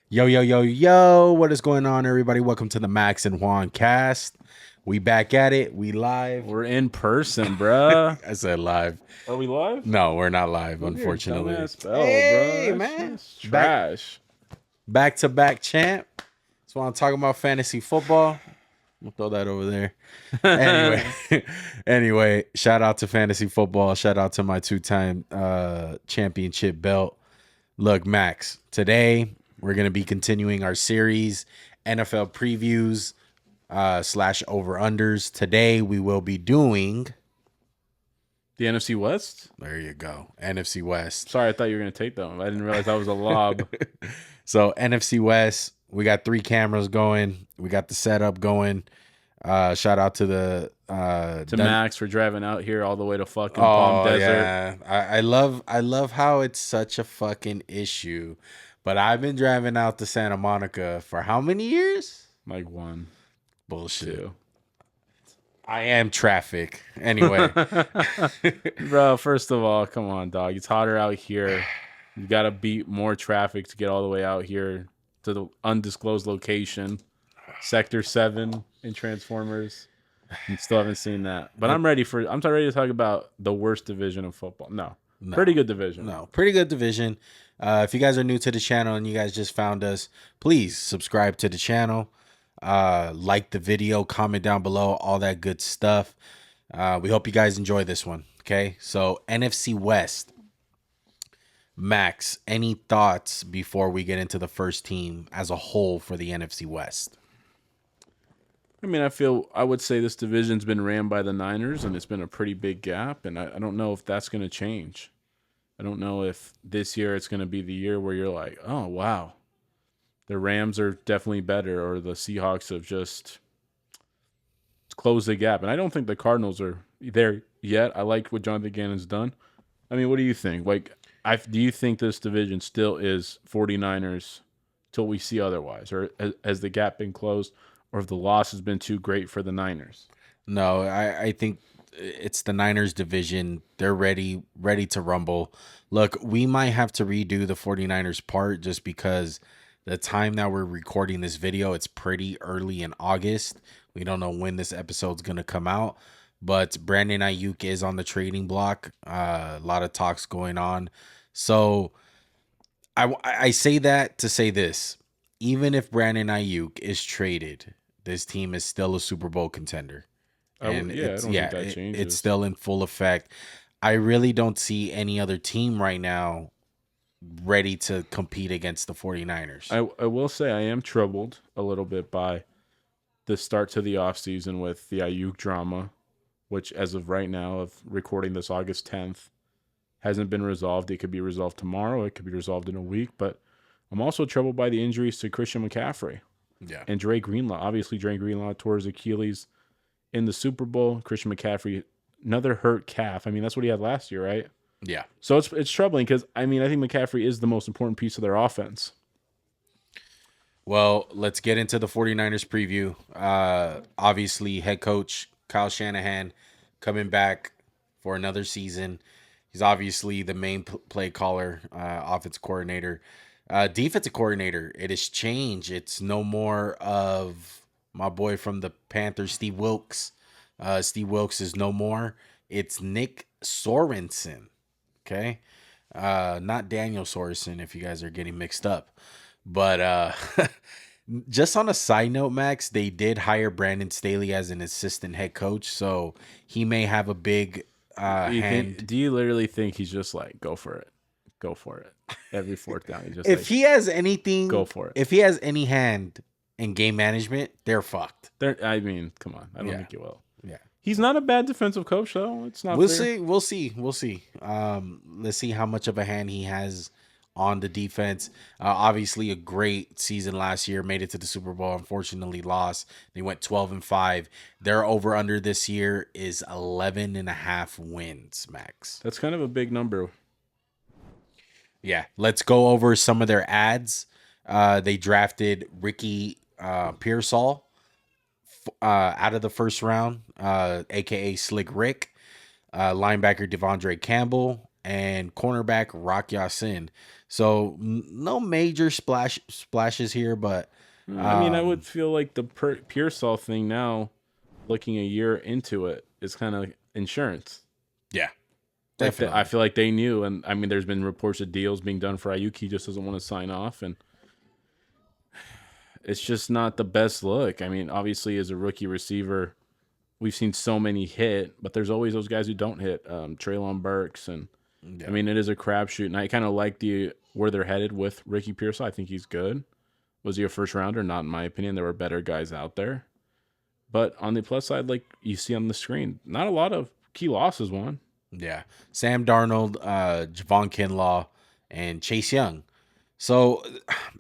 Yo, yo, yo, yo, what is going on, everybody? Welcome to the Max and Juan cast. We back at it. We live. We're in person, bruh. I said live. Are we live? No, we're not live, Look at your unfortunately. dumbass spell, bro. Hey, That man. shit's Back trash. back to back champ. So I'm talking about fantasy football. We'll throw that over there. Anyway, anyway, shout out to fantasy football. Shout out to my two-time championship belt. Look, Max, today we're going to be continuing our series, NFL previews slash over-unders. Today we will be doing, The NFC West? there you go, NFC West. Sorry, I thought you were going to take that one. I didn't realize that was a lob. So NFC West, we got 3 cameras going. We got the setup going. Shout out to the Max for driving out here all the way to fucking Palm Desert. Yeah. I love how it's such a fucking issue. But I've been driving out to Santa Monica for how many years? Like 1, Bullshit. 2. I am traffic. Anyway. Bro, first of all, come on, dog. It's hotter out here. You got to beat more traffic to get all the way out here to the undisclosed location. Sector 7 in Transformers. You still haven't seen that. But I'm ready to talk about the worst division of football. No. Pretty good division. No, pretty good division. If you guys are new to the channel and you guys just found us, please subscribe to the channel. Like the video, comment down below, all that good stuff. We hope you guys enjoy this one. Okay, so NFC West. Max, any thoughts before we get into the first team as a whole for the NFC West? I mean, I would say this division's been ran by the Niners, and it's been a pretty big gap, and I don't know if that's going to change. I don't know if this year it's going to be the year where you're like, oh, wow, the Rams are definitely better, or the Seahawks have just closed the gap. And I don't think the Cardinals are there yet. I like what Jonathan Gannon's done. I mean, what do you think? Do you think this division still is 49ers till we see otherwise, or has the gap been closed? Or if the loss has been too great for the Niners? No, I think it's the Niners division. They're ready to rumble. Look, we might have to redo the 49ers part just because the time that we're recording this video, it's pretty early in August. We don't know when this episode's going to come out, but Brandon Ayuk is on the trading block. A lot of talks going on. So I say that to say this. Even if Brandon Ayuk is traded, this team is still a Super Bowl contender. And I don't think that changes. it's still in full effect. I really don't see any other team right now ready to compete against the 49ers. I will say I am troubled a little bit by the start to the offseason with the Ayuk drama, which as of right now, of recording this August 10th, hasn't been resolved. It could be resolved tomorrow. It could be resolved in a week. But I'm also troubled by the injuries to Christian McCaffrey. Yeah. And Dre Greenlaw. Obviously, Dre Greenlaw tore his Achilles in the Super Bowl. Christian McCaffrey, another hurt calf. I mean, that's what he had last year, right? Yeah. So it's troubling because, I mean, I think McCaffrey is the most important piece of their offense. Well, let's get into the 49ers preview. Obviously, head coach Kyle Shanahan coming back for another season. He's obviously the main play caller, offensive coordinator. Defensive coordinator, it has changed. It's no more of my boy from the Panthers, Steve Wilkes. Steve Wilkes is no more. It's Nick Sorensen. Okay. Not Daniel Sorensen, if you guys are getting mixed up. But just on a side note, Max, they did hire Brandon Staley as an assistant head coach. So he may have a big hand. Do you literally think he's just like, go for it? Go for it. Every fourth down. He's just If like, he has anything, go for it. If he has any hand in game management, they're fucked. I mean, come on. I don't think he will. Yeah. He's not a bad defensive coach, though. It's not We'll fair. see. We'll see. Let's see how much of a hand he has on the defense. Obviously, a great season last year. Made it to the Super Bowl. Unfortunately, lost. They went 12-5. Their over under this year is 11.5 wins, Max. That's kind of a big number. Yeah. Let's go over some of their ads. They drafted Ricky Pearsall out of the first round, aka Slick Rick. Linebacker Devondre Campbell, and cornerback Rock Ya-Sin. So no major splashes here, but I mean, I would feel like the Pearsall thing now, looking a year into it, is kind of insurance. yeah, I definitely. feel like they knew, and I mean, there's been reports of deals being done for Ayuk. He just doesn't want to sign off, and it's just not the best look. I mean, obviously, as a rookie receiver, we've seen so many hit, but there's always those guys who don't hit. Treylon Burks, and Yeah. I mean, it is a crapshoot, and I kind of like where they're headed with Ricky Pearsall. I think he's good. Was he a first rounder? Not in my opinion. There were better guys out there. But on the plus side, like you see on the screen, not a lot of key losses won. Yeah. Sam Darnold, Javon Kinlaw, and Chase Young. So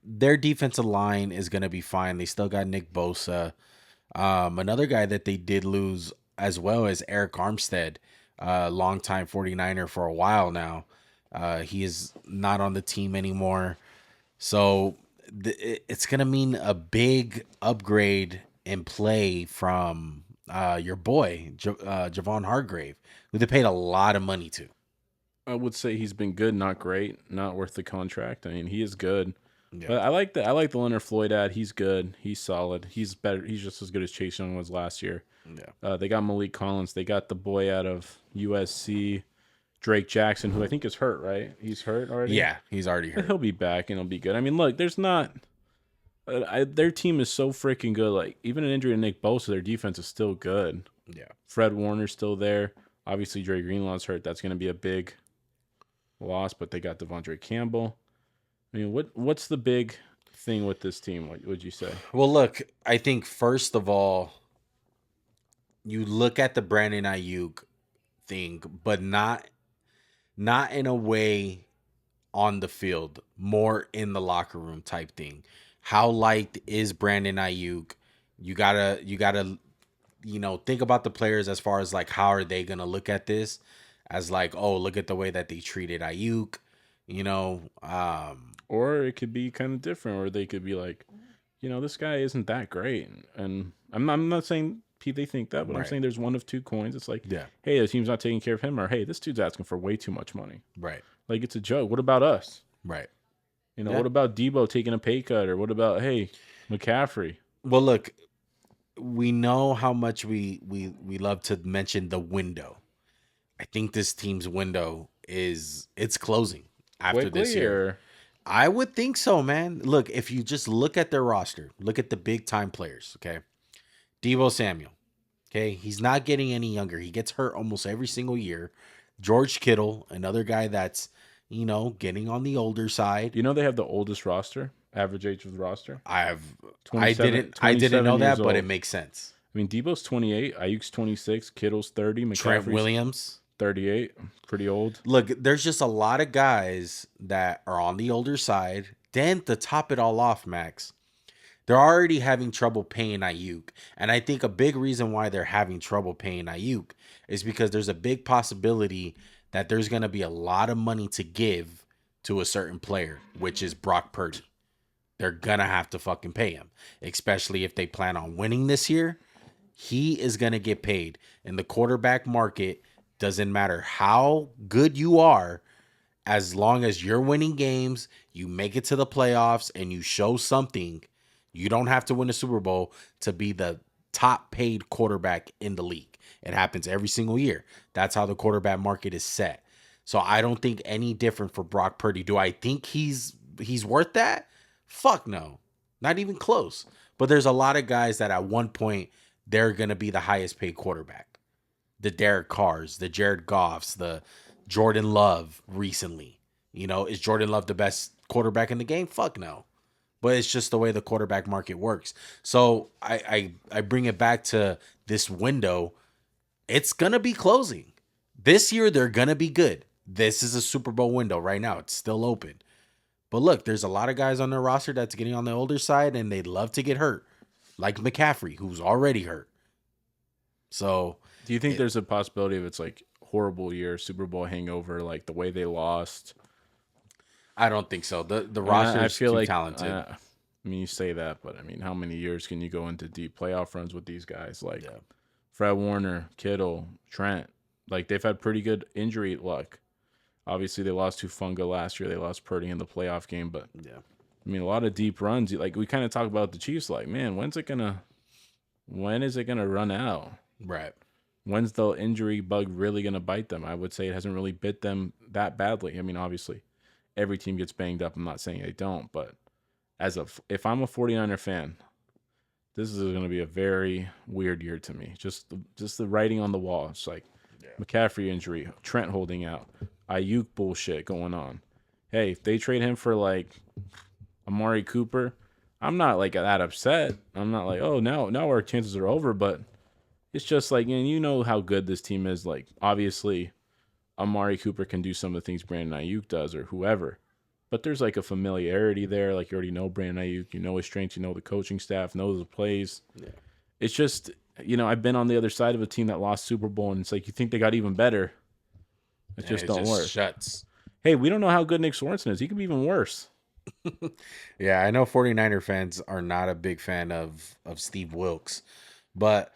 their defensive line is going to be fine. They still got Nick Bosa. Another guy that they did lose as well is Eric Armstead, longtime 49er for a while now. He is not on the team anymore. So it's going to mean a big upgrade in play from your boy, Javon Hargrave, who they paid a lot of money to. I would say he's been good, not great, not worth the contract. I mean, he is good. Yeah. But I like the Leonard Floyd ad. He's good. He's solid. He's better. He's just as good as Chase Young was last year. Yeah. They got Malik Collins. They got the boy out of USC, Drake Jackson, who I think is hurt, right? He's hurt already? Yeah, he's already hurt. He'll be back, and he'll be good. I mean, look, there's not their team is so freaking good. Like, even an injury to Nick Bosa, their defense is still good. Yeah. Fred Warner's still there. Obviously, Dre Greenlaw's hurt. That's going to be a big loss, but they got Devondre Campbell. I mean, what's the big thing with this team? What would you say? Well, look, I think first of all, you look at the Brandon Ayuk thing, but not in a way on the field, more in the locker room type thing. How liked is Brandon Ayuk? You gotta think about the players as far as like how are they gonna look at this as like, oh, look at the way that they treated Ayuk, Or it could be kind of different, or they could be like, this guy isn't that great. And I'm not saying they think that, but I'm saying there's one of two coins. It's like, hey, the team's not taking care of him, or hey, this dude's asking for way too much money. Right. Like, it's a joke. What about us? Right. What about Debo taking a pay cut, or what about, hey, McCaffrey? Well, look, we know how much we love to mention the window. I think this team's window it's closing after Quickly, this year. or I would think so, man. Look, if you just look at their roster, look at the big time players, okay? Deebo Samuel, okay? He's not getting any younger. He gets hurt almost every single year. George Kittle, another guy that's, getting on the older side. they have the oldest roster, average age of the roster. I didn't know that, but it makes sense. I mean, Debo's 28, Ayuk's 26, Kittle's 30, McCaffrey's Trent Williams 38, pretty old. Look, there's just a lot of guys that are on the older side. Then to top it all off, Max, they're already having trouble paying Ayuk. And I think a big reason why they're having trouble paying Ayuk is because there's a big possibility that there's going to be a lot of money to give to a certain player, which is Brock Purdy. They're going to have to fucking pay him, especially if they plan on winning this year. He is going to get paid. In the quarterback market, doesn't matter how good you are, as long as you're winning games, you make it to the playoffs, and you show something. You don't have to win a Super Bowl to be the top paid quarterback in the league. It happens every single year. That's how the quarterback market is set. So I don't think any different for Brock Purdy. Do I think he's worth that? Fuck no. Not even close. But there's a lot of guys that at one point they're going to be the highest paid quarterback. The Derek Carrs, the Jared Goffs, the Jordan Love recently. Is Jordan Love the best quarterback in the game? Fuck no. But it's just the way the quarterback market works. So I bring it back to this window. It's going to be closing. This year, they're going to be good. This is a Super Bowl window right now. It's still open. But look, there's a lot of guys on their roster that's getting on the older side, and they love to get hurt. Like McCaffrey, who's already hurt. So, do you think there's a possibility of it's like horrible year, Super Bowl hangover, like the way they lost? I don't think so. The roster is too talented. I mean, you say that, but I mean, how many years can you go into deep playoff runs with these guys? Like Fred Warner, Kittle, Trent. Like, they've had pretty good injury luck. Obviously, they lost to Funga last year. They lost Purdy in the playoff game. But, Yeah. I mean, a lot of deep runs. Like, we kind of talk about the Chiefs. Like, man, when is it going to run out? Right. When's the injury bug really going to bite them? I would say it hasn't really bit them that badly. I mean, obviously, every team gets banged up. I'm not saying they don't. But if I'm a 49er fan, this is going to be a very weird year to me. Just the writing on the wall. It's like McCaffrey injury, Trent holding out, Ayuk bullshit going on. Hey, if they trade him for like Amari Cooper, I'm not like that upset. I'm not like, oh, now our chances are over. But it's just like, you know how good this team is. Like, obviously, Amari Cooper can do some of the things Brandon Ayuk does or whoever. But there's like a familiarity there. Like, you already know Brandon Ayuk. You know his strengths. You know the coaching staff. Knows the plays. Yeah. It's just, I've been on the other side of a team that lost Super Bowl, and it's like you think they got even better. It just don't work. Shuts. Hey, we don't know how good Nick Swanson is. He could be even worse. Yeah, I know 49er fans are not a big fan of Steve Wilkes. But,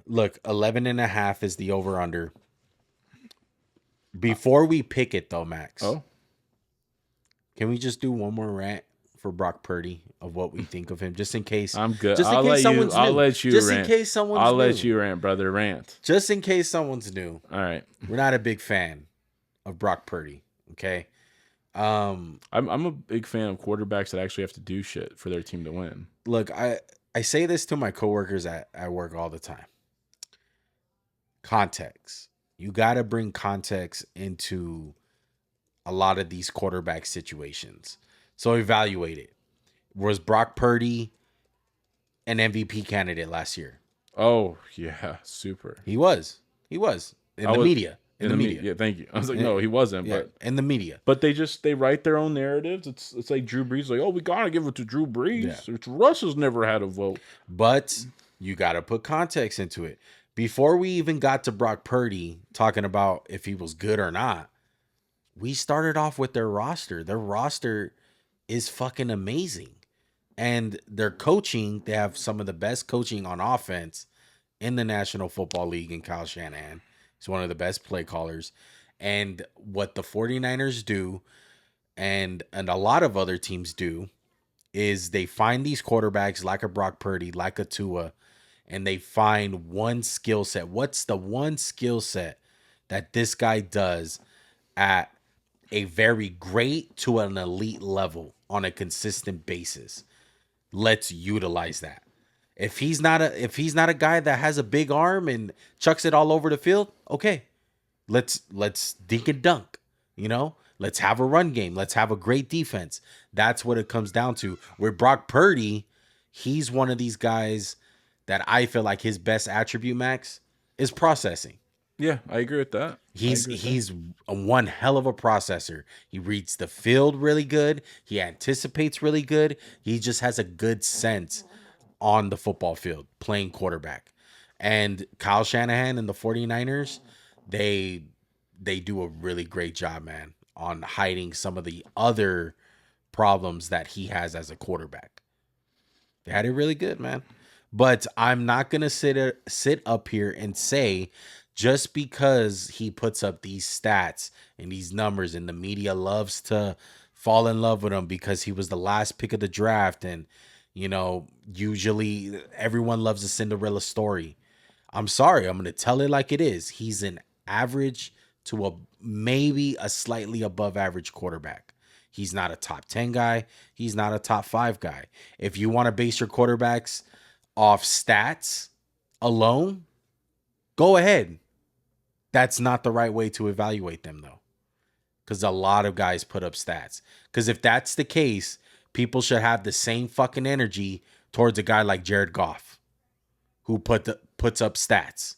look, 11.5 is the over-under. Before we pick it, though, Max. Oh? Can we just do one more rant for Brock Purdy of what we think of him, just in case? I'm good. Just in case someone's new. I'll let you just rant. in case someone's new. I'll let you rant, brother. Rant. Just in case someone's new. All right. We're not a big fan of Brock Purdy. Okay. I'm a big fan of quarterbacks that actually have to do shit for their team to win. Look, I say this to my coworkers at work all the time. Context. You got to bring context into a lot of these quarterback situations. So evaluate it. Was Brock Purdy an MVP candidate last year? Oh, yeah, super. He was. In the media. In the media. Yeah, thank you. I was like, no, he wasn't. Yeah, but in the media. But they write their own narratives. It's like Drew Brees, like, oh, we gotta give it to Drew Brees. Yeah. It's Russ has never had a vote. But you got to put context into it. Before we even got to Brock Purdy talking about if he was good or not, we started off with their roster. Their roster is fucking amazing. And their coaching, they have some of the best coaching on offense in the National Football League in Kyle Shanahan. He's one of the best play callers. And what the 49ers do, and a lot of other teams do, is they find these quarterbacks like a Brock Purdy, like a Tua, and they find one skill set. What's the one skill set that this guy does at a very great to an elite level on a consistent basis? Let's utilize that. If he's not a guy that has a big arm and chucks it all over the field, okay, let's dink and dunk. Let's have a run game. Let's have a great defense. That's what it comes down to. With Brock Purdy, he's one of these guys that I feel like his best attribute, Max, is processing. Yeah, I agree with that. He's one hell of a processor. He reads the field really good. He anticipates really good. He just has a good sense on the football field playing quarterback. And Kyle Shanahan and the 49ers, they do a really great job, man, on hiding some of the other problems that he has as a quarterback. They had it really good, man. But I'm not going to sit up here and say just because he puts up these stats and these numbers and the media loves to fall in love with him because he was the last pick of the draft and, usually everyone loves a Cinderella story. I'm sorry. I'm going to tell it like it is. He's an average to maybe a slightly above average quarterback. He's not a top 10 guy. He's not a top 5 guy. If you want to base your quarterbacks off stats alone, go ahead. That's not the right way to evaluate them, though, because a lot of guys put up stats. Because if that's the case, people should have the same fucking energy towards a guy like Jared Goff, who puts up stats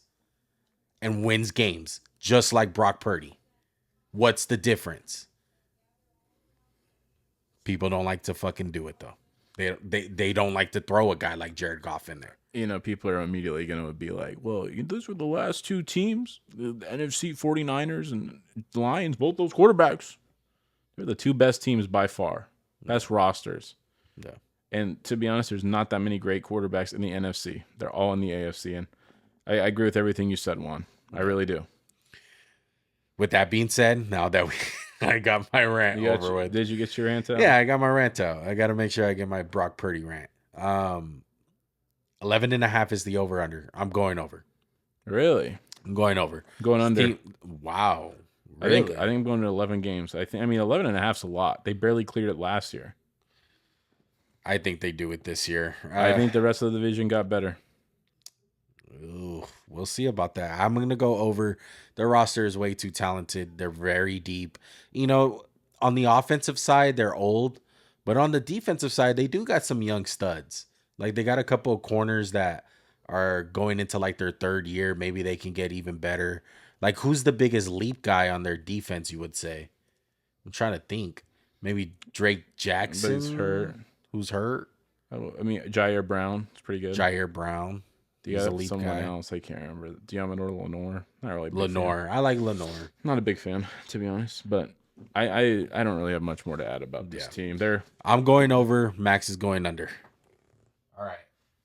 and wins games, just like Brock Purdy. What's the difference? People don't like to fucking do it, though. They don't like to throw a guy like Jared Goff in there. People are immediately going to be like, well, those were the last two teams, the NFC 49ers and Lions, both those quarterbacks. They're the two best teams by far. Best rosters. Yeah. And to be honest, there's not that many great quarterbacks in the NFC. They're all in the AFC. And I agree with everything you said, Juan. I really do. with that being said, now that I got my rant over with. Did you get your rant out? Yeah, I got my rant out. I got to make sure I get my Brock Purdy rant. 11.5 is the over-under. I'm going over. Really? I'm going over. Going under. Wow. Really? I think I'm going to 11 games. I mean 11.5 is a lot. They barely cleared it last year. I think they do it this year. I think the rest of the division got better. We'll see about that. I'm going to go over. Their roster is way too talented. They're very deep. You know, on the offensive side, they're old. But on the defensive side, they do got some young studs. Like, they got a couple of corners that are going into, like, their third year. Maybe they can get even better. Like, who's the biggest leap guy on their defense, you would say? I'm trying to think. Maybe Drake Jackson? But he's hurt. Who's hurt? I mean, Jair Brown is pretty good. Jair Brown. Do you have someone else? I can't remember. Diamond Lenore? Not really. Lenore. I like Lenore. Not a big fan, to be honest. But I don't really have much more to add about this team. I'm going over. Max is going under. All right.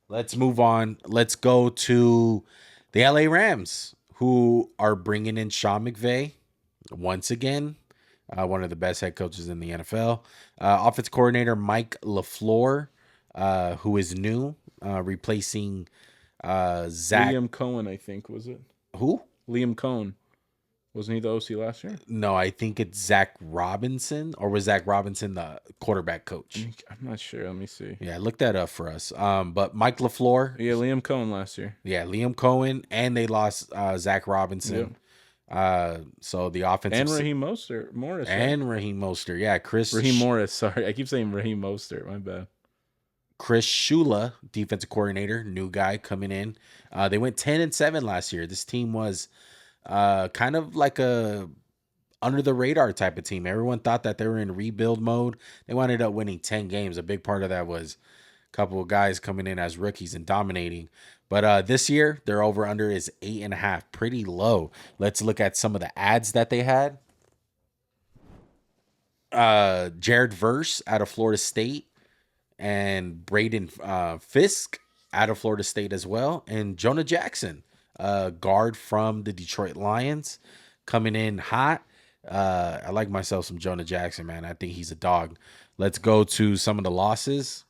Let's move on. Let's go to the LA Rams, who are bringing in Sean McVay once again. One of the best head coaches in the NFL. Offensive coordinator Mike LaFleur, who is new, replacing Zach. Liam Cohen, I think, was it? Who? Liam Cohen. Wasn't he the OC last year? No, I think it's Zach Robinson, or was Zach Robinson the quarterback coach? I'm not sure. Let me see. Yeah, look that up for us. But Mike LaFleur. Yeah, Liam Cohen last year. Yeah, Liam Cohen, and they lost Zach Robinson. Yep. So the offensive and Raheem Morris. And Raheem Mostert. Yeah, Raheem Morris. Sorry, I keep saying Raheem Mostert. My bad. Chris Shula, defensive coordinator, new guy coming in. They went 10-7 last year. This team was kind of like a under the radar type of team. Everyone thought that they were in rebuild mode. They wound up winning 10 games. A big part of that was a couple of guys coming in as rookies and dominating. But this year, their over-under is 8.5, pretty low. Let's look at some of the ads that they had. Jared Verse out of Florida State, and Braden Fisk out of Florida State as well, and Jonah Jackson, guard from the Detroit Lions, coming in hot. I like myself some Jonah Jackson, man. I think he's a dog. Let's go to some of the losses.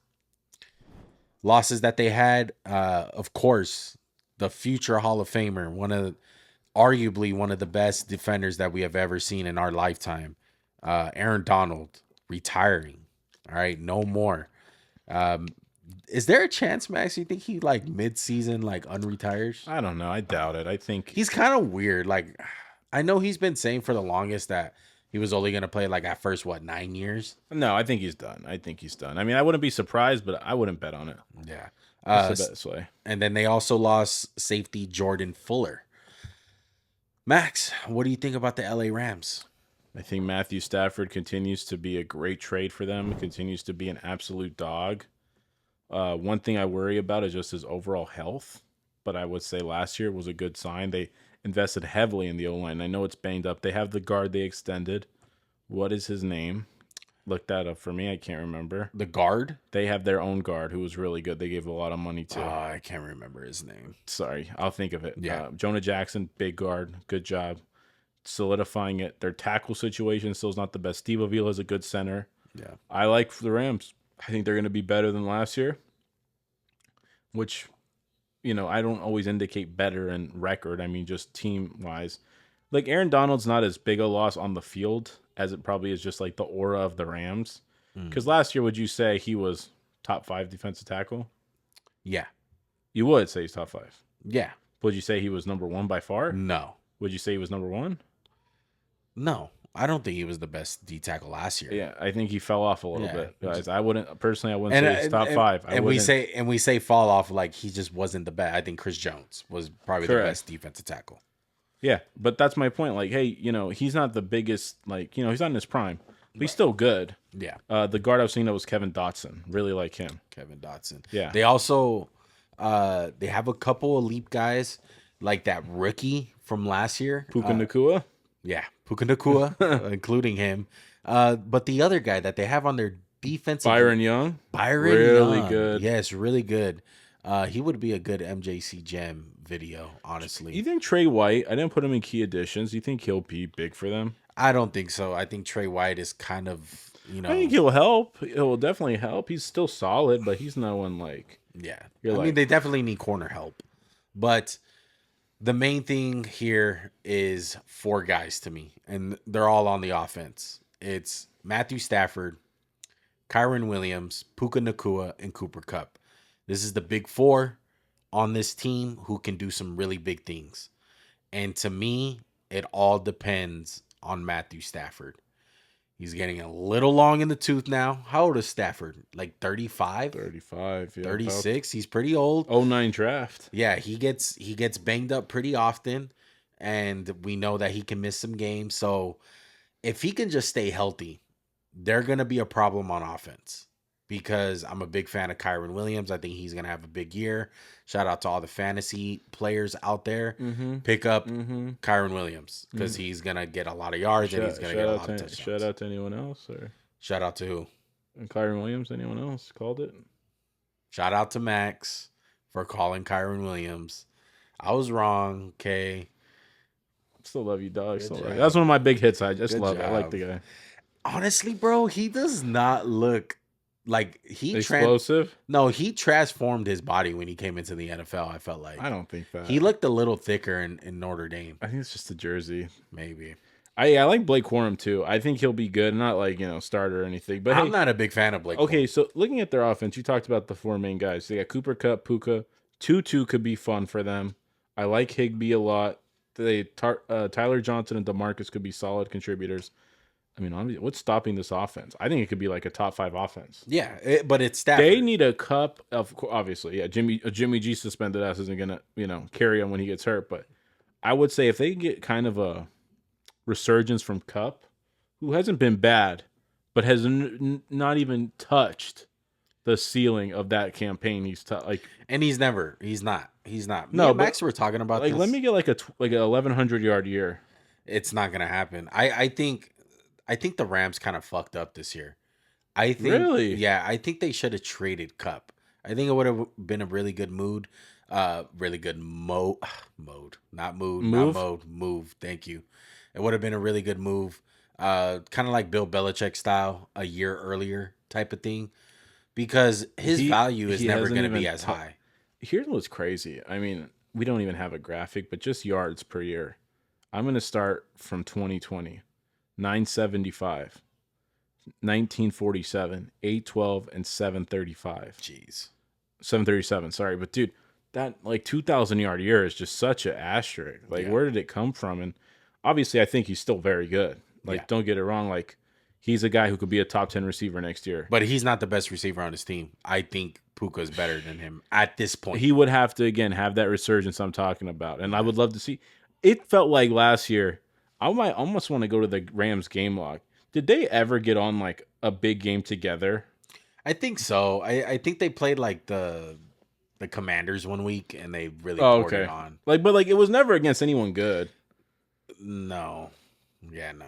Losses that they had, of course, the future Hall of Famer, arguably one of the best defenders that we have ever seen in our lifetime, Aaron Donald, retiring. All right, no more. Is there a chance, Max, you think he like mid-season like unretires? I don't know. I doubt it. I think he's kind of weird. Like, I know he's been saying for the longest that he was only going to play like at first, 9 years? No, I think he's done. I mean, I wouldn't be surprised, but I wouldn't bet on it. Yeah. That's the best way. And then they also lost safety Jordan Fuller. Max, what do you think about the LA Rams? I think Matthew Stafford continues to be a great trade for them. Continues to be an absolute dog. One thing I worry about is just his overall health. But I would say last year was a good sign. They invested heavily in the O-line. I know it's banged up. They have the guard they extended. What is his name? Look that up for me. I can't remember. The guard? They have their own guard who was really good. They gave a lot of money to. I can't remember his name. Sorry. I'll think of it. Yeah. Jonah Jackson, big guard. Good job solidifying it. Their tackle situation still is not the best. Steve Avila is a good center. Yeah. I like the Rams. I think they're going to be better than last year, which, I don't always indicate better in record. I mean, just team-wise. Like, Aaron Donald's not as big a loss on the field as it probably is just, like, the aura of the Rams. Because last year, would you say he was top 5 defensive tackle? Yeah. You would say he's top 5? Yeah. Would you say he was number 1 by far? No. Would you say he was number 1? No. I don't think he was the best D tackle last year. Yeah, I think he fell off a little bit, guys. I wouldn't say he's top 5. We say fall off like he just wasn't the best. I think Chris Jones was probably the best defensive tackle. Yeah, but that's my point. Like, hey, he's not the biggest. Like, he's not in his prime, but he's still good. Yeah. The guard I was thinking of was Kevin Dotson. Really like him. Kevin Dotson. Yeah. They also they have a couple elite guys like that rookie from last year, Puka Nacua. Yeah, Puka Nacua, including him. But the other guy that they have on their defensive... Byron Young. Really good. Yes, really good. He would be a good MJC Gem video, honestly. You think Trey White? I didn't put him in key additions. You think he'll be big for them? I don't think so. I think Trey White is kind of, I think he'll help. He'll definitely help. He's still solid, but he's no one like. yeah. You're I like, mean, they definitely need corner help. But the main thing here is four guys to me, and they're all on the offense. It's Matthew Stafford, Kyron Williams, Puka Nakua, and Cooper Kupp. This is the big four on this team who can do some really big things. And to me, it all depends on Matthew Stafford. He's getting a little long in the tooth now. How old is Stafford? Like 35? 35, yeah, 36? He's pretty old. 09 draft. Yeah, he gets banged up pretty often, and we know that he can miss some games. So if he can just stay healthy, they're going to be a problem on offense, because I'm a big fan of Kyron Williams. I think he's going to have a big year. Shout out to all the fantasy players out there. Pick up Kyron Williams, because he's going to get a lot of yards and he's going to get a lot of touchdowns. Shout out to anyone else? Or shout out to who? And Kyron Williams, anyone else called it? Shout out to Max for calling Kyron Williams. I was wrong, okay? Still love you, dog. That's one of my big hits. I just love it. I like the guy. Honestly, bro, he does not look like he explosive. He transformed his body when he came into the NFL. I felt like I don't think that he looked a little thicker in Notre Dame. I think it's just the jersey, maybe. I like Blake Corum too. I think he'll be good. Not like starter or anything. But I'm not a big fan of Blake. Okay, Corum. So looking at their offense, you talked about the four main guys. They got Cooper Kupp, Puka, Tutu could be fun for them. I like Higbee a lot. Tyler Johnson and DeMarcus could be solid contributors. I mean, what's stopping this offense? I think it could be like a top 5 offense. Yeah, but it's Stafford. They need a cup of, obviously. Yeah, Jimmy G suspended ass isn't gonna carry him when he gets hurt. But I would say if they get kind of a resurgence from Kupp, who hasn't been bad, but has not even touched the ceiling of that campaign. And he's not. No, but Max, we're talking about like this. let me get like a 1,100 yard year. It's not gonna happen. I think the Rams kind of fucked up this year. I think really, yeah. I think they should have traded Kupp. I think it would have been a really good mode. Not move. Thank you. It would have been a really good move. Kind of like Bill Belichick style, a year earlier type of thing, because his value is never going to be as high. Here's what's crazy. I mean, we don't even have a graphic, but just yards per year. I'm going to start from 2020, 975, 1947, 812, and 735. Jeez. 737, sorry. But dude, that like 2,000 yard year is just such an asterisk. Like, where did it come from? And obviously, I think he's still very good. Like, don't get it wrong. Like, he's a guy who could be a top 10 receiver next year. But he's not the best receiver on his team. I think Puka's better than him at this point. He would have to, again, have that resurgence I'm talking about. And I would love to see. It felt like last year, I might almost want to go to the Rams game log. Did they ever get on, like, a big game together? I think so. I think they played, like, the Commanders one week, and they really poured it on. But it was never against anyone good. No. Yeah, no.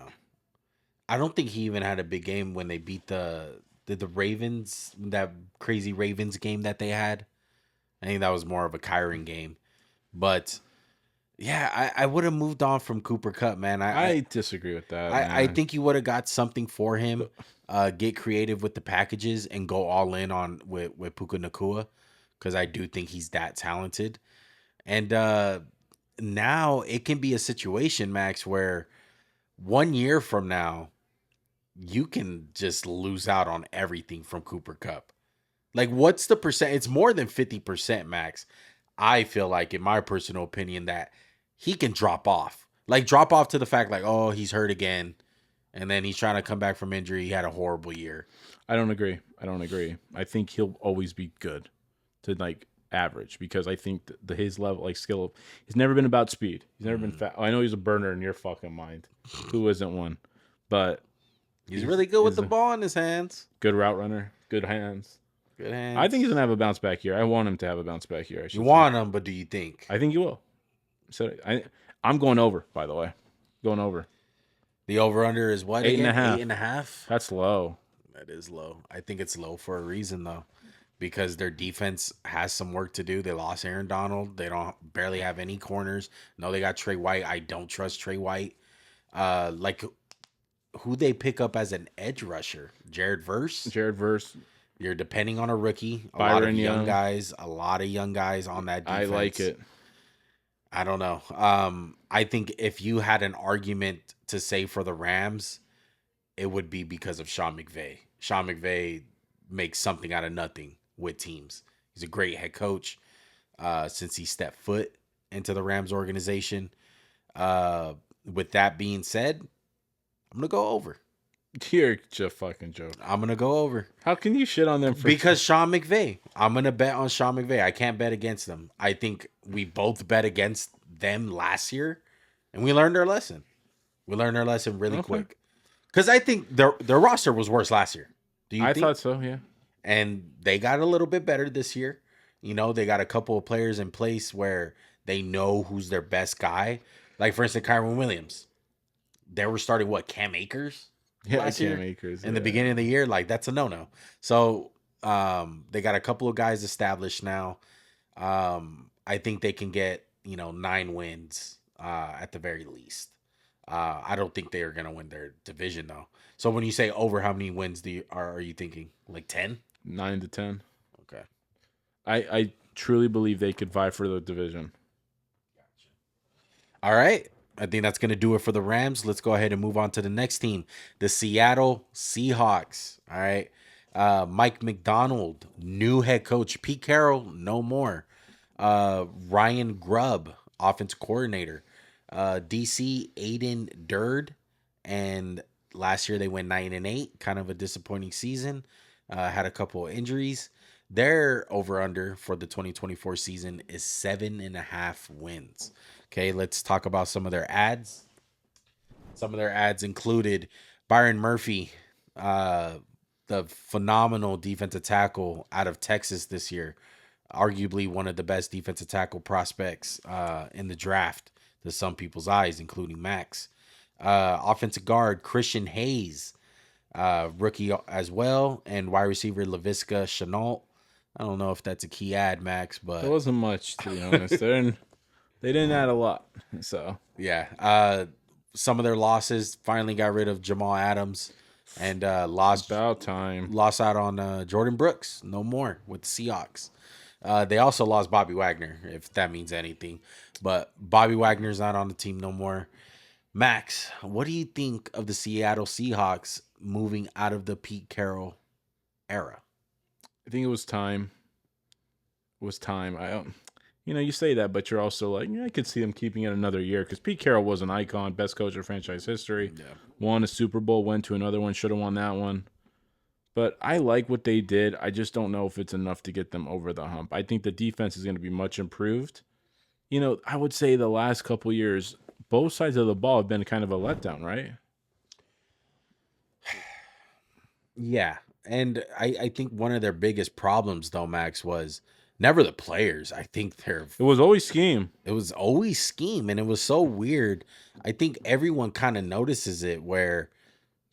I don't think he even had a big game when they beat the Ravens, that crazy Ravens game that they had. I think that was more of a Kyron game. But, yeah, I would have moved on from Cooper Kupp, man. I disagree with that. I think you would have got something for him, get creative with the packages, and go all in on with Puka Nakua, because I do think he's that talented. And now it can be a situation, Max, where 1 year from now, you can just lose out on everything from Cooper Kupp. Like, what's the percent? It's more than 50%, Max. I feel like, in my personal opinion, that he can drop off. Like, drop off to the fact, like, oh, he's hurt again, and then he's trying to come back from injury. He had a horrible year. I don't agree. I think he'll always be good to, like, average, because I think his level, like, skill, he's never been about speed. He's never been fast. I know he's a burner in your fucking mind. Who isn't one? But he's really good with the ball in his hands. Good route runner. Good hands. Good hands. I think he's gonna have a bounce back year. I want him to have a bounce back year. You want him, but do you think? I think he will. So I'm going over. By the way, going over. The over under is what? 8.5. 8.5. That's low. That is low. I think it's low for a reason, though. because their defense has some work to do. They lost Aaron Donald. They don't barely have any corners. No, they got Trey White. I don't trust Trey White. Like who they pick up as an edge rusher? Jared Verse. Jared Verse. You're depending on a rookie. A Byron lot of young Young. guys. A lot of young guys on that defense. I like it. I don't know. I think if you had an argument to say for the Rams, it would be because of Sean McVay. Sean McVay makes something out of nothing with teams. He's a great head coach since he stepped foot into the Rams organization. With that being said, I'm going to go over. You're just fucking joking. I'm going to go over. How can you shit on them? Because Sean McVay. I'm going to bet on Sean McVay. I can't bet against them. I think we both bet against them last year, and we learned our lesson. We learned our lesson really quick. Because I think their roster was worse last year. Do you think? I thought so, yeah. And they got a little bit better this year. You know, they got a couple of players in place where they know who's their best guy. Like, for instance, Kyron Williams. They were starting, Cam Akers? Last year? Akers, in the beginning of the year. Like, that's a no-no. So, they got a couple of guys established now. I think they can get, 9 wins at the very least. I don't think they are going to win their division, though. So when you say over, how many wins are you thinking? Like 10? 9 to 10. Okay. I truly believe they could vie for the division. Gotcha. All right. I think that's going to do it for the Rams. Let's go ahead and move on to the next team, the Seattle Seahawks. All right. Mike McDonald, new head coach. Pete Carroll, no more. Ryan Grubb, offense coordinator. DC, Aiden Durd. And last year they went 9-8. Kind of a disappointing season. Had a couple of injuries. Their over-under for the 2024 season is 7.5 wins. Okay, let's talk about some of their ads. Some of their ads included Byron Murphy, the phenomenal defensive tackle out of Texas this year. Arguably one of the best defensive tackle prospects in the draft to some people's eyes, including Max. Offensive guard Christian Hayes, rookie as well, and wide receiver LaVisca Chenault. I don't know if that's a key ad, Max, but there wasn't much, to be honest. They didn't add a lot, so yeah. Some of their losses finally got rid of Jamal Adams and lost out on Jordan Brooks. No more with the Seahawks. They also lost Bobby Wagner, if that means anything. But Bobby Wagner's not on the team no more. Max, what do you think of the Seattle Seahawks moving out of the Pete Carroll era? I think it was time. You say that, but you're also like, I could see them keeping it another year because Pete Carroll was an icon, best coach of franchise history. Yeah. Won a Super Bowl, went to another one, should have won that one. But I like what they did. I just don't know if it's enough to get them over the hump. I think the defense is going to be much improved. I would say the last couple years, both sides of the ball have been kind of a letdown, right? Yeah. And I think one of their biggest problems, though, Max, was never the players. I think it was always scheme. It was always scheme, and it was so weird. I think everyone kind of notices it where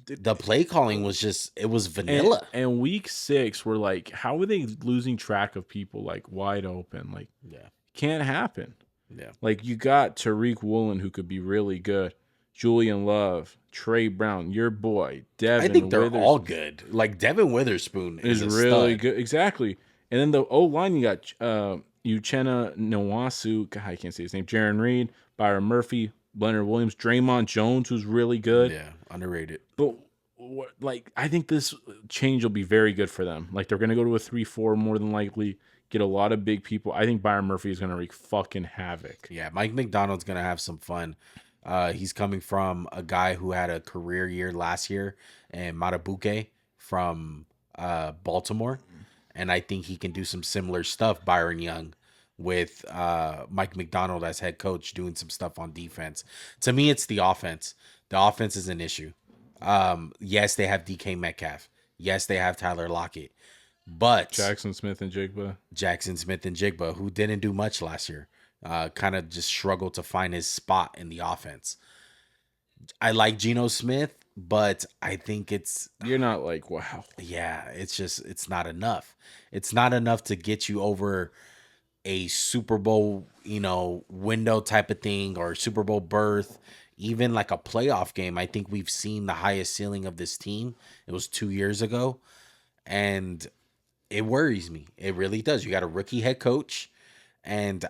the play calling was it was vanilla. And week 6, we're like, how are they losing track of people like wide open? Like, yeah, can't happen. Yeah. Like, you got Tariq Woolen, who could be really good. Julian Love, Trey Brown, your boy, Devin. I think they're all good. Like, Devin Witherspoon is really stud. good. Exactly. And then the O-line, you got Uchenna Nwasu, God, I can't say his name, Jaron Reed, Byron Murphy, Leonard Williams, Draymond Jones, who's really good. Yeah, underrated. But, I think this change will be very good for them. Like, they're going to go to a 3-4 more than likely, get a lot of big people. I think Byron Murphy is going to wreak fucking havoc. Yeah, Mike McDonald's going to have some fun. He's coming from a guy who had a career year last year, and Matabuke from Baltimore. And I think he can do some similar stuff, Byron Young, with Mike McDonald as head coach, doing some stuff on defense. To me, it's the offense. The offense is an issue. Yes, they have DK Metcalf. Yes, they have Tyler Lockett. But Jackson Smith and Jigba, who didn't do much last year, kind of just struggled to find his spot in the offense. I like Geno Smith. but I think You're not like, wow. yeah, it's not enough. It's not enough to get you over a Super Bowl, window type of thing or Super Bowl berth, even like a playoff game. I think we've seen the highest ceiling of this team. It was 2 years ago, and it worries me. It really does. You got a rookie head coach and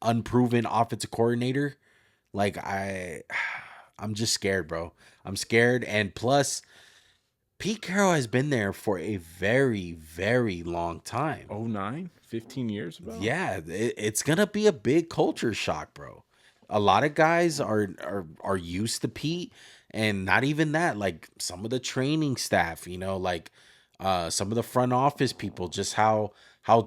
unproven offensive coordinator. Like I'm just scared, bro. I'm scared, and plus Pete Carroll has been there for a very, very long time. Oh, 15 years about? Yeah, it's gonna be a big culture shock, bro. A lot of guys are used to Pete, and not even that. Like some of the training staff, like some of the front office people, just how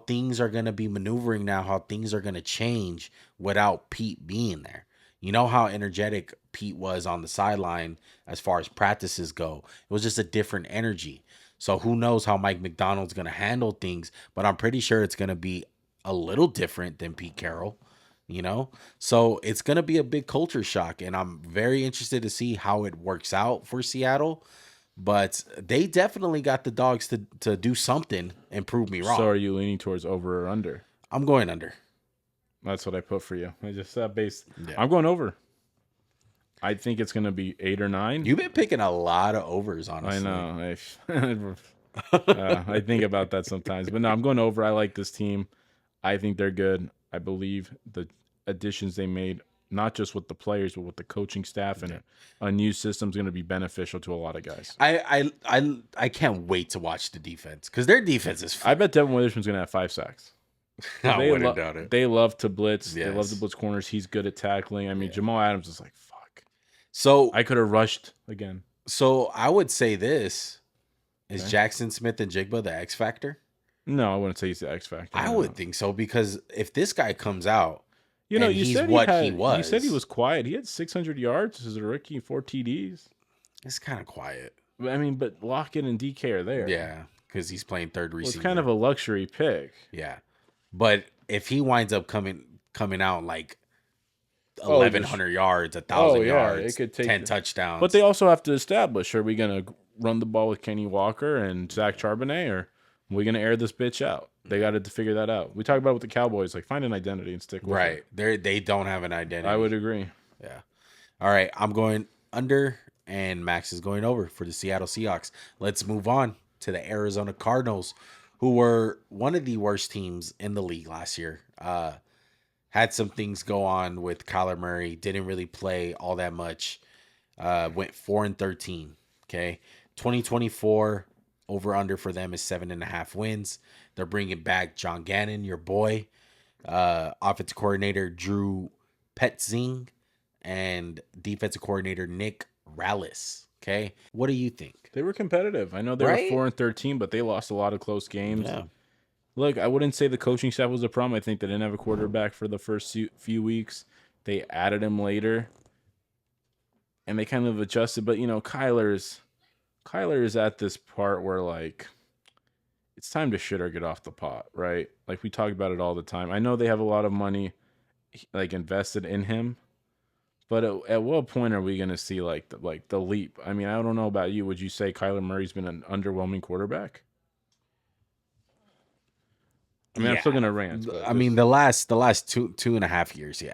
things are gonna be maneuvering now, how things are gonna change without Pete being there. You know how energetic Pete was on the sideline as far as practices go. It was just a different energy. So who knows how Mike McDonald's going to handle things, but I'm pretty sure it's going to be a little different than Pete Carroll. So it's going to be a big culture shock, and I'm very interested to see how it works out for Seattle. But they definitely got the dogs to do something and prove me wrong. So are you leaning towards over or under? I'm going under. That's what I put for you. I just base. Yeah. I'm going over. I think it's going to be 8 or 9. You've been picking a lot of overs, honestly. I know. I think about that sometimes. But no, I'm going over. I like this team. I think they're good. I believe the additions they made, not just with the players, but with the coaching staff and a new system is going to be beneficial to a lot of guys. I can't wait to watch the defense because their defense is. I bet Devin Witherspoon's going to have 5 sacks. I wouldn't doubt it. They love to blitz. Yes. They love to blitz corners. He's good at tackling. I mean, Jamal Adams is like, fuck. So I could have rushed again. So I would say this. Is Jackson Smith and Jigba the X factor? No, I wouldn't say he's the X factor. I would think so because if this guy comes out, you he's said what he was. You said he was quiet. He had 600 yards as a rookie, 4 TDs. It's kind of quiet. I mean, but Lockett and DK are there. Yeah, because he's playing third receiver. It's kind of a luxury pick. Yeah, but if he winds up coming out like 1,100 yards, 1,000 yards, it could take 10 touchdowns. But they also have to establish: are we going to run the ball with Kenny Walker and Zach Charbonnet, or are we going to air this bitch out? They got to figure that out. We talk about it with the Cowboys, like find an identity and stick with it. Right. They don't have an identity. I would agree. Yeah. All right. I'm going under, and Max is going over for the Seattle Seahawks. Let's move on to the Arizona Cardinals, who were one of the worst teams in the league last year. Had some things go on with Kyler Murray. Didn't really play all that much. Went 4-13. Okay. 2024 over under for them is 7.5 wins. They're bringing back John Gannon, your boy, offensive coordinator Drew Petzing, and defensive coordinator Nick Rallis. Okay, what do you think? They were competitive. I know they were 4-13, but they lost a lot of close games. Yeah. Look, I wouldn't say the coaching staff was a problem. I think they didn't have a quarterback for the first few weeks. They added him later, and they kind of adjusted. But Kyler is at this part where like it's time to shit or get off the pot, right? Like we talk about it all the time. I know they have a lot of money like invested in him, but at what point are we going to see like the leap? I mean, I don't know about you. Would you say Kyler Murray's been an underwhelming quarterback? I mean, I'm still going to rant. I mean, the last 2.5 years, yeah.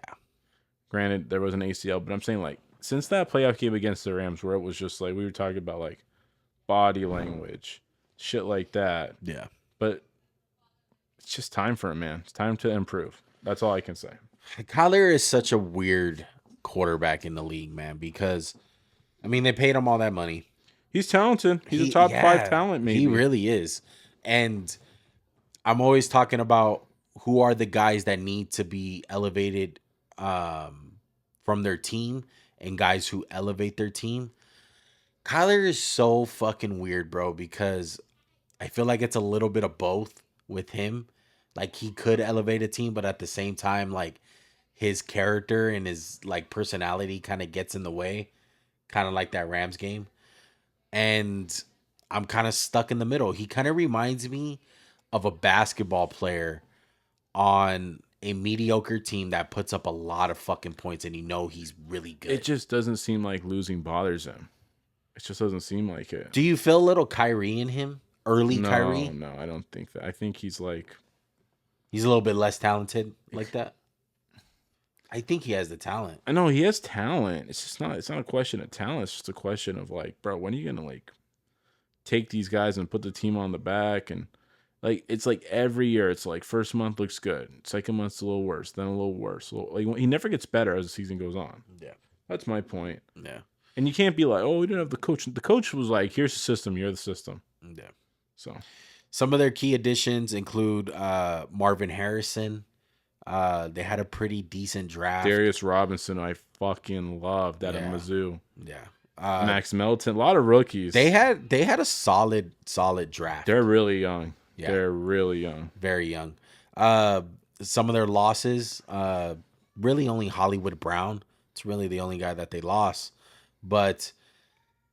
Granted, there was an ACL, but I'm saying like since that playoff game against the Rams where it was just like we were talking about like body language, shit like that. Yeah. But it's just time for him, man. It's time to improve. That's all I can say. Kyler is such a weird quarterback in the league, man, because, I mean, they paid him all that money. He's talented. He's a top 5 talent, maybe. He really is. And I'm always talking about who are the guys that need to be elevated from their team and guys who elevate their team. Kyler is so fucking weird, bro, because I feel like it's a little bit of both with him. Like, he could elevate a team, but at the same time, like, his character and his, like, personality kind of gets in the way. Kind of like that Rams game. And I'm kind of stuck in the middle. He kind of reminds me of a basketball player on a mediocre team that puts up a lot of fucking points and he's really good. It just doesn't seem like losing bothers him. It just doesn't seem like it. Do you feel a little Kyrie in him? Early Kyrie? No, I don't think that. I think he's like He's a little bit less talented like that. I think he has the talent. I know he has talent. It's not a question of talent. It's just a question of like, bro, when are you gonna like take these guys and put the team on the back? And like it's like every year it's like first month looks good, second month's a little worse, then a little worse. Like he never gets better as the season goes on. Yeah. That's my point. Yeah. And you can't be like, oh, we didn't have the coach. The coach was like, here's the system, you're the system. Yeah. So some of their key additions include Marvin Harrison. They had a pretty decent draft. Darius Robinson, I fucking loved at Mizzou. Yeah. Max Melton, a lot of rookies. They had a solid draft. They're really young. Yeah. They're really young. Very young. Some of their losses, really only Hollywood Brown. It's really the only guy that they lost. But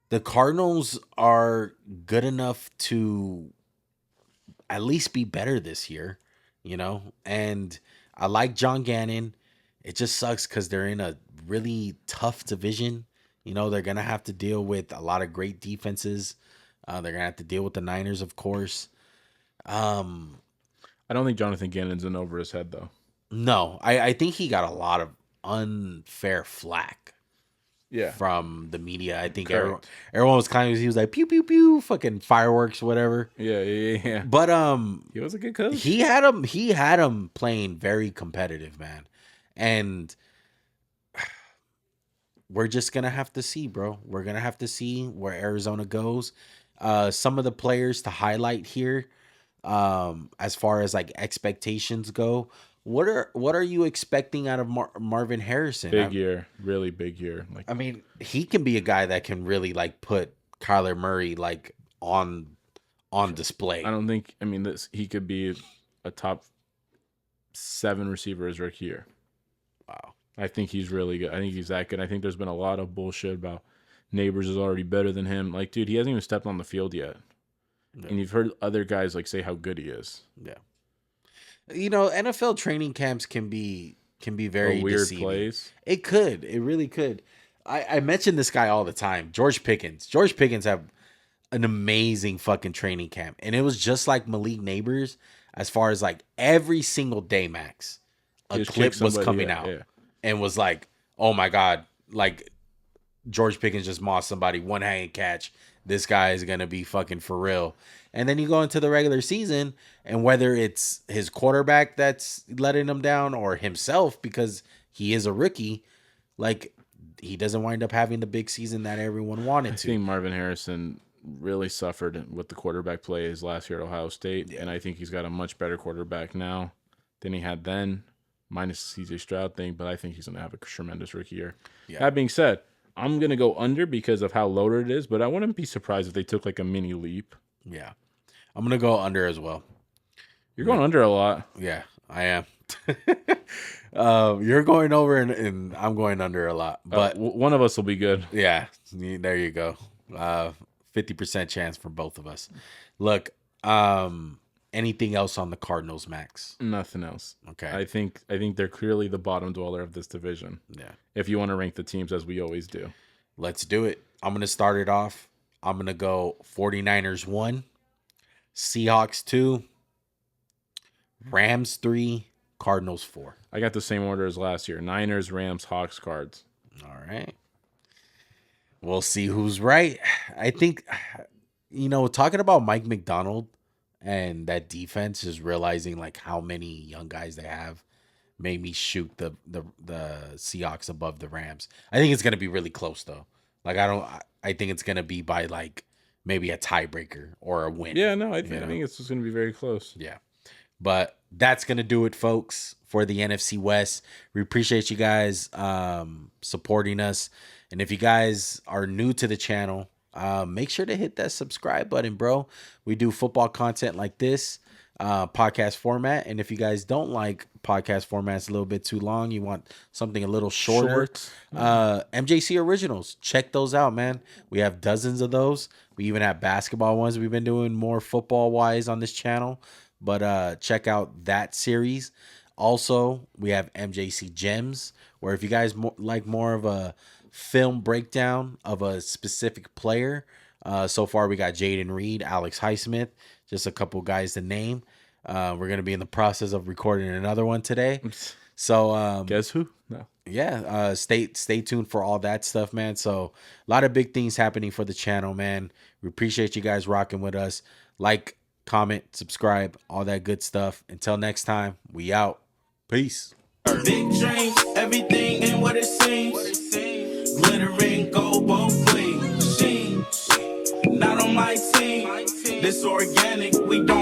the Cardinals are good enough to at least be better this year, you know? And I like John Gannon. It just sucks because they're in a really tough division. You know, they're going to have to deal with a lot of great defenses. They're going to have to deal with the Niners, of course. I don't think Jonathan Gannon's in over his head, though. No, I think he got a lot of unfair flack. Yeah. From the media. I think everyone was he was like pew pew pew, fucking fireworks, whatever. Yeah. But he was a good coach. He had him playing very competitive, man. And we're just gonna have to see, bro. We're gonna have to see where Arizona goes. Some of the players to highlight here, as far as like expectations go. What are you expecting out of Marvin Harrison? Big year, really big year. Like, I mean, he can be a guy that can really like put Kyler Murray like on display. I don't think. I mean, he could be a top 7 receiver his rookie year. Wow. I think he's really good. I think he's that good. I think there's been a lot of bullshit about Neighbors is already better than him. Like, dude, he hasn't even stepped on the field yet. Yeah. And you've heard other guys like say how good he is. Yeah. You know, NFL training camps can be very weird deceiving. Place. It really could. I mention this guy all the time, George Pickens. George Pickens have an amazing fucking training camp, and it was just like Malik Neighbors as far as like every single day, Max, a clip was coming out and was like, oh my god, like George Pickens just mossed somebody, one hand catch. This guy is gonna be fucking for real. And then you go into the regular season, and whether it's his quarterback that's letting him down or himself because he is a rookie, like he doesn't wind up having the big season that everyone wanted to. I think Marvin Harrison really suffered with the quarterback play his last year at Ohio State, and I think he's got a much better quarterback now than he had then, minus the CJ Stroud thing, but I think he's going to have a tremendous rookie year. Yeah. That being said, I'm going to go under because of how loaded it is, but I wouldn't be surprised if they took like a mini leap. Yeah. I'm going to go under as well. You're going under a lot. Yeah, I am. You're going over and I'm going under a lot. But one of us will be good. Yeah, there you go. 50% chance for both of us. Look, anything else on the Cardinals, Max? Nothing else. Okay. I think they're clearly the bottom dweller of this division. Yeah. If you want to rank the teams as we always do. Let's do it. I'm going to start it off. I'm going to go 49ers 1, Seahawks 2, Rams 3, Cardinals 4. I got the same order as last year. Niners, Rams, Hawks, Cards. All right. We'll see who's right. I think, talking about Mike McDonald and that defense is realizing like how many young guys they have made me shoot the Seahawks above the Rams. I think it's going to be really close though. Like I think it's going to be by like maybe a tiebreaker or a win. Yeah, no, I think it's just going to be very close. Yeah. But that's going to do it, folks, for the NFC West. We appreciate you guys supporting us. And if you guys are new to the channel, make sure to hit that subscribe button, bro. We do football content like this, podcast format. And if you guys don't like podcast formats a little bit too long, you want something a little shorter, MJC Originals, check those out, man. We have dozens of those. We even have basketball ones. We've been doing more football-wise on this channel. But check out that series. Also, we have MJC Gems, where if you guys like more of a film breakdown of a specific player. So far, we got Jaden Reed, Alex Highsmith, just a couple guys to name. We're going to be in the process of recording another one today. So Guess who? No. yeah, stay tuned for all that stuff, man. So a lot of big things happening for the channel, man. We appreciate you guys rocking with us. Like, comment, subscribe, all that good stuff. Until next time, we out. Peace. Big dreams, everything ain't what it seems. Glittering gold, both clean. Machine, not on my team. This organic, we don't.